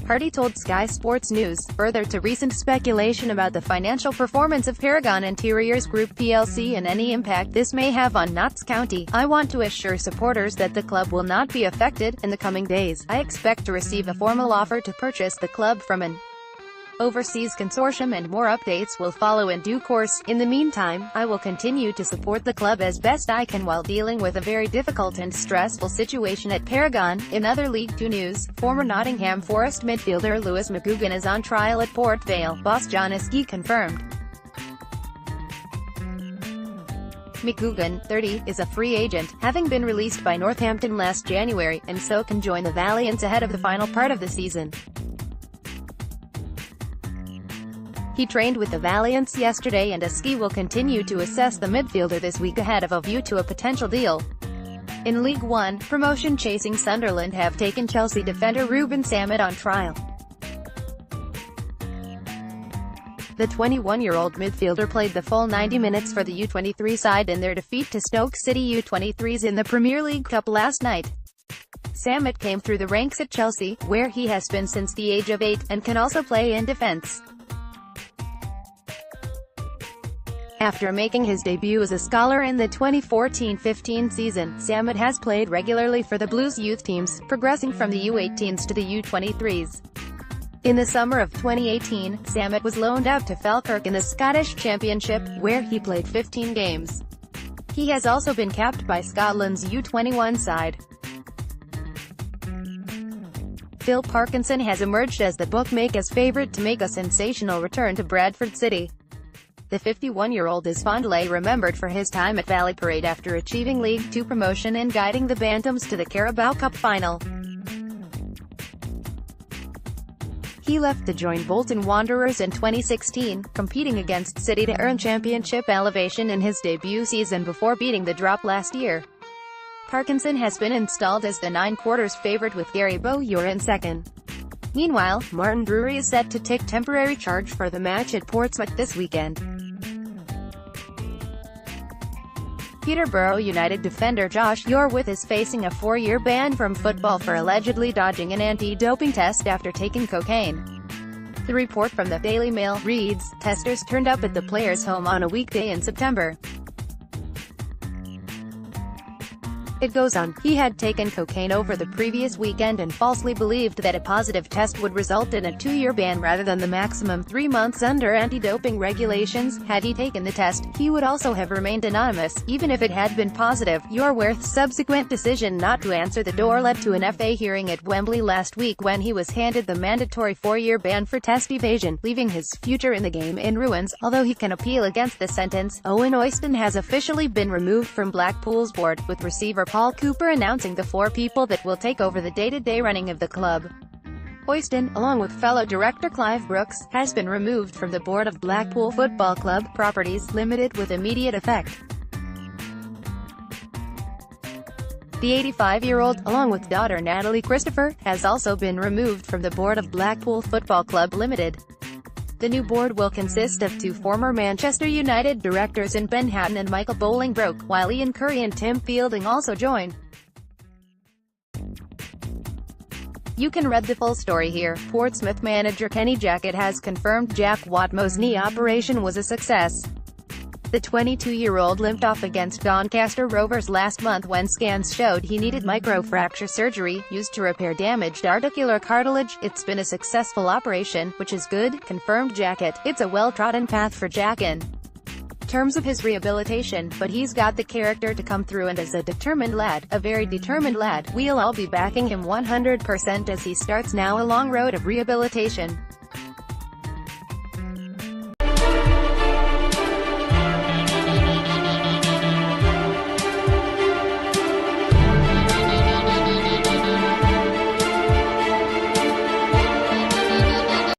party told Sky Sports News, further to recent speculation about the financial performance of Paragon Interiors Group plc and any impact this may have on Notts County. I want to assure supporters that the club will not be affected. In the coming days, I expect to receive a formal offer to purchase the club from an overseas consortium, and more updates will follow in due course. In the meantime, I will continue to support the club as best I can while dealing with a very difficult and stressful situation at Paragon. In other League Two news, former Nottingham Forest midfielder Lewis McGugan is on trial at Port Vale, boss John Iskey confirmed. McGugan, 30, is a free agent, having been released by Northampton last January, and so can join the Valiants ahead of the final part of the season. He trained with the Valiants yesterday, and Iskey will continue to assess the midfielder this week ahead of a view to a potential deal. In League One, promotion-chasing Sunderland have taken Chelsea defender Ruben Sammet on trial. The 21-year-old midfielder played the full 90 minutes for the U23 side in their defeat to Stoke City U23s in the Premier League Cup last night. Sammet came through the ranks at Chelsea, where he has been since the age of 8, and can also play in defence. After making his debut as a scholar in the 2014-15 season, Sammet has played regularly for the Blues youth teams, progressing from the U18s to the U23s. In the summer of 2018, Sammet was loaned out to Falkirk in the Scottish Championship, where he played 15 games. He has also been capped by Scotland's U21 side. Phil Parkinson has emerged as the bookmakers' favourite to make a sensational return to Bradford City. The 51-year-old is fondly remembered for his time at Valley Parade after achieving League Two promotion and guiding the Bantams to the Carabao Cup final. He left to join Bolton Wanderers in 2016, competing against City to earn championship elevation in his debut season before beating the drop last year. Parkinson has been installed as the 9-quarters favourite with Gary Bowyer in second. Meanwhile, Martin Drury is set to take temporary charge for the match at Portsmouth this weekend. Peterborough United defender Josh Yorwith is facing a 4-year ban from football for allegedly dodging an anti-doping test after taking cocaine. The report from the Daily Mail reads, "Testers turned up at the player's home on a weekday in September." It goes on, he had taken cocaine over the previous weekend and falsely believed that a positive test would result in a 2-year ban rather than the maximum 3 months under anti-doping regulations. Had he taken the test, he would also have remained anonymous, even if it had been positive. Yorwith's subsequent decision not to answer the door led to an FA hearing at Wembley last week when he was handed the mandatory 4-year ban for test evasion, leaving his future in the game in ruins. Although he can appeal against the sentence, Owen Oyston has officially been removed from Blackpool's board, with receiver Paul Cooper announcing the 4 people that will take over the day-to-day running of the club. Oyston, along with fellow director Clive Brooks, has been removed from the board of Blackpool Football Club Properties Limited with immediate effect. The 85-year-old, along with daughter Natalie Christopher, has also been removed from the board of Blackpool Football Club Limited. The new board will consist of 2 former Manchester United directors in Ben Hatton and Michael Bolingbroke, while Ian Curry and Tim Fielding also join. You can read the full story here. Portsmouth manager Kenny Jackett has confirmed Jack Watmo's knee operation was a success. The 22-year-old limped off against Doncaster Rovers last month when scans showed he needed microfracture surgery, used to repair damaged articular cartilage. It's been a successful operation, which is good, confirmed Jackett. It's a well-trodden path for Jack in terms of his rehabilitation, but he's got the character to come through and is a determined lad, a very determined lad. We'll all be backing him 100% as he starts now a long road of rehabilitation.